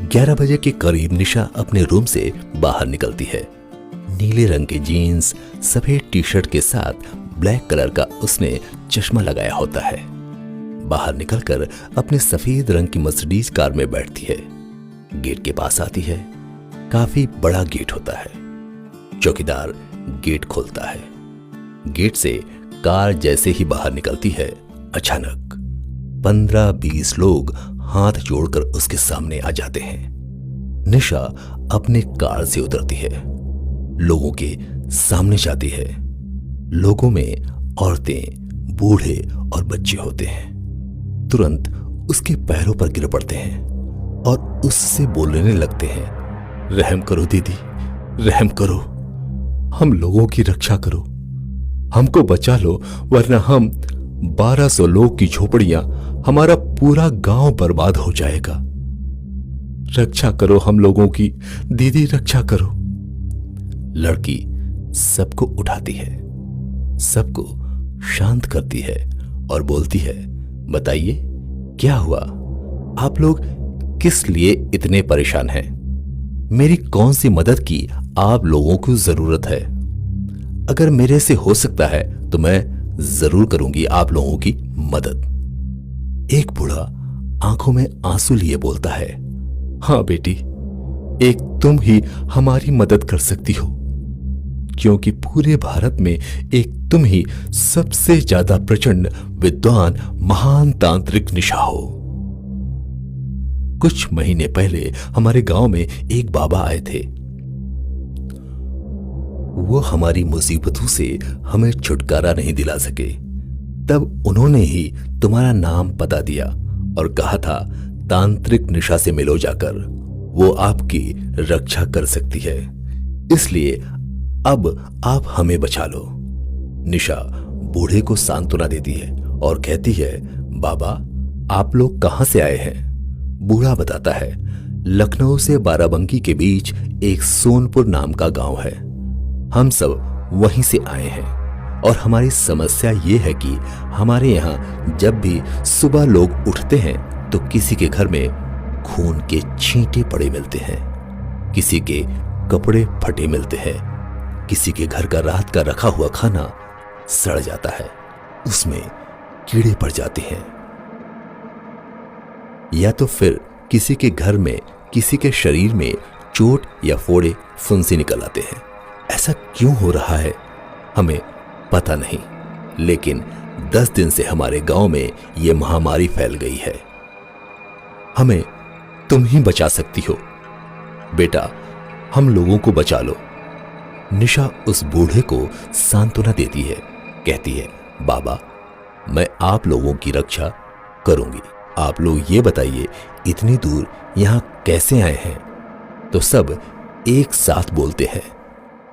11 बजे के करीब निशा अपने रूम से बाहर निकलती है। नीले रंग के जीन्स, सफेद टी शर्ट के साथ ब्लैक कलर का उसने चश्मा लगाया होता है। बाहर निकलकर अपने सफेद रंग की मर्सिडीज कार में बैठती है। गेट के पास आती है। काफी बड़ा गेट होता है। चौकीदार गेट खोलता है। गेट से कार जैसे ही बाहर निकलती है, अचानक 15-20 लोग हाथ जोड़कर उसके सामने आ जाते हैं। निशा अपने कार से उतरती है, लोगों के सामने जाती है। लोगों में औरतें, बूढ़े और बच्चे होते हैं। तुरंत उसके पैरों पर गिर पड़ते हैं और उससे बोलने लगते हैं, रहम करो दीदी, रहम करो, हम लोगों की रक्षा करो, हमको बचा लो, वरना हम 1200 लोग की झोपड़ियां, हमारा पूरा गांव बर्बाद हो जाएगा। रक्षा करो हम लोगों की, दीदी रक्षा करो। लड़की सबको उठाती है, सबको शांत करती है और बोलती है, बताइए क्या हुआ? आप लोग किस लिए इतने परेशान हैं? मेरी कौन सी मदद की आप लोगों को जरूरत है? अगर मेरे से हो सकता है तो मैं जरूर करूंगी आप लोगों की मदद। एक बूढ़ा आंखों में आंसू लिए बोलता है, हां बेटी, एक तुम ही हमारी मदद कर सकती हो, क्योंकि पूरे भारत में एक तुम ही सबसे ज्यादा प्रचंड, विद्वान, महान तांत्रिक निशा हो। कुछ महीने पहले हमारे गांव में एक बाबा आए थे। वो हमारी मुसीबतों से हमें छुटकारा नहीं दिला सके। तब उन्होंने ही तुम्हारा नाम पता दिया और कहा था, तांत्रिक निशा से मिलो जाकर, वो आपकी रक्षा कर सकती है। इसलिए अब आप हमें बचा लो। निशा बूढ़े को सांत्वना देती है और कहती है, बाबा आप लोग कहां से आए हैं? बूढ़ा बताता है, लखनऊ से बाराबंकी के बीच एक सोनपुर नाम का गांव है। हम सब वहीं से आए हैं और हमारी समस्या ये है कि हमारे यहाँ जब भी सुबह लोग उठते हैं तो किसी के घर में खून के छींटे पड़े मिलते हैं, किसी के कपड़े फटे मिलते हैं, किसी के घर का रात का रखा हुआ खाना सड़ जाता है, उसमें कीड़े पड़ जाते हैं, या तो फिर किसी के घर में किसी के शरीर में चोट या फोड़े फुंसी निकल आते हैं। ऐसा क्यों हो रहा है हमें पता नहीं, लेकिन 10 दिन से हमारे गांव में यह महामारी फैल गई है। हमें तुम ही बचा सकती हो बेटा, हम लोगों को बचा लो। निशा उस बूढ़े को सांत्वना देती है, कहती है, बाबा मैं आप लोगों की रक्षा करूंगी। आप लोग ये बताइए इतनी दूर यहां कैसे आए हैं? तो सब एक साथ बोलते हैं,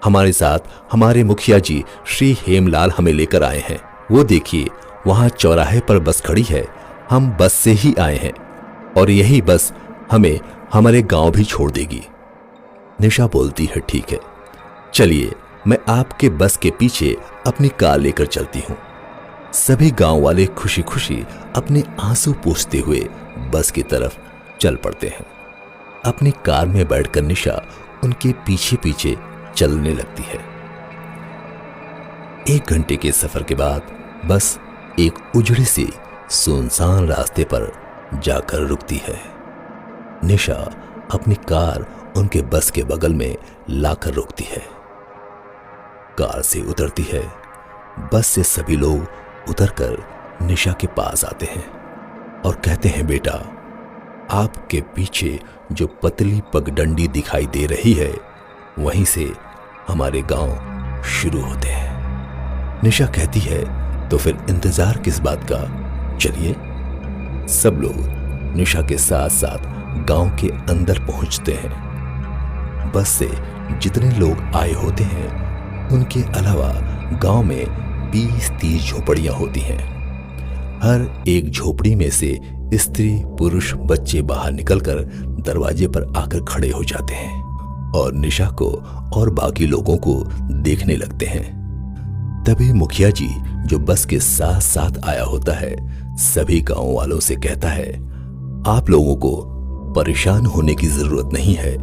हमारे साथ हमारे मुखिया जी श्री हेमलाल हमें लेकर आए हैं। वो देखिए वहां चौराहे पर बस खड़ी है, हम बस से ही आए हैं और यही बस हमें हमारे गांव भी छोड़ देगी। निशा बोलती है, ठीक है, चलिए मैं आपके बस के पीछे अपनी कार लेकर चलती हूं। सभी गांव वाले खुशी खुशी अपने आंसू पोंछते हुए बस की तरफ चल पड़ते हैं। अपनी कार में बैठकर निशा उनके पीछे पीछे चलने लगती है। 1 घंटे के सफर के बाद बस एक उजड़ी सी सुनसान रास्ते पर जाकर रुकती है। निशा अपनी कार उनके बस के बगल में लाकर रोकती है। कार से उतरती है। बस से सभी लोग उतरकर निशा के पास आते हैं और कहते हैं, बेटा आपके पीछे जो पतली पगडंडी दिखाई दे रही है वहीं से हमारे गांव शुरू होते हैं। निशा कहती है, तो फिर इंतजार किस बात का, चलिए। सब लोग निशा के साथ साथ गांव के अंदर पहुंचते हैं। बस से जितने लोग आए होते हैं उनके अलावा गांव में 20-30 झोपड़ियां होती हैं। हर एक झोपड़ी में से स्त्री, पुरुष, बच्चे बाहर निकलकर दरवाजे पर आकर खड़े हो जाते हैं और निशा को और बाकी लोगों को देखने लगते हैं। तभी मुखिया जी जो बस के साथ साथ आया होता है सभी गांव वालों से कहता है, आप लोगों को परेशान होने की जरूरत नहीं है।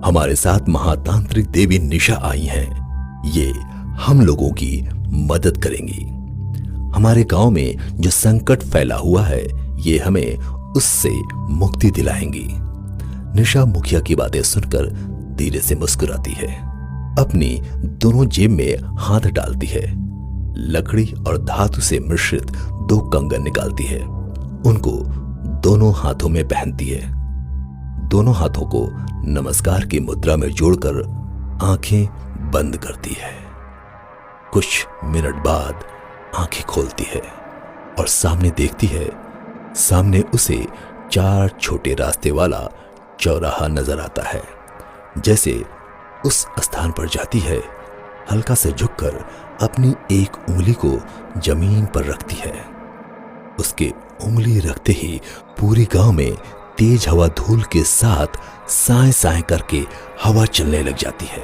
हमारे साथ महातांत्रिक देवी निशा आई हैं। ये हम लोगों की मदद करेंगी। हमारे गांव में जो संकट फैला हुआ है, ये हमें उससे मुक्ति दिलाएंगी। निशा मुखिया की बातें सुनकर धीरे से मुस्कुराती है, अपनी दोनों जेब में हाथ डालती है, लकड़ी और धातु से मिश्रित 2 कंगन निकालती है, उनको दोनों हाथों में पहनती है। दोनों हाथों को नमस्कार की मुद्रा में जोड़कर आंखें बंद करती है। कुछ मिनट बाद आंखें खोलती है और सामने देखती है। सामने उसे 4 छोटे रास्ते वाला चौराहा नजर आता है। जैसे उस स्थान पर जाती है, हल्का से झुककर अपनी एक उंगली को जमीन पर रखती है। उसके उंगली रखते ही पूरी गांव में तेज हवा धूल के साथ साए साए करके हवा चलने लग जाती है।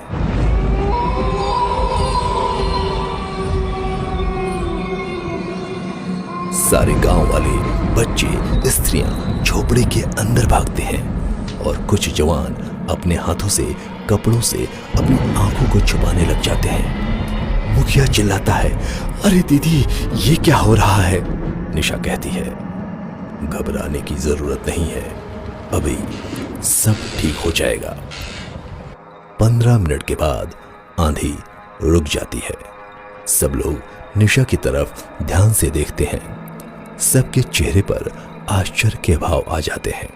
सारे गांव वाले बच्चे, स्त्रियां झोपड़े के अंदर भागते हैं और कुछ जवान अपने हाथों से कपड़ों से अपनी आंखों को छुपाने लग जाते हैं। मुखिया चिल्लाता है, अरे दीदी, ये क्या हो रहा है? निशा कहती है, घबराने की जरूरत नहीं है, अभी सब ठीक हो जाएगा। 15 मिनट के बाद आंधी रुक जाती है। सब लोग निशा की तरफ ध्यान से देखते हैं। सबके चेहरे पर आश्चर्य के भाव आ जाते हैं।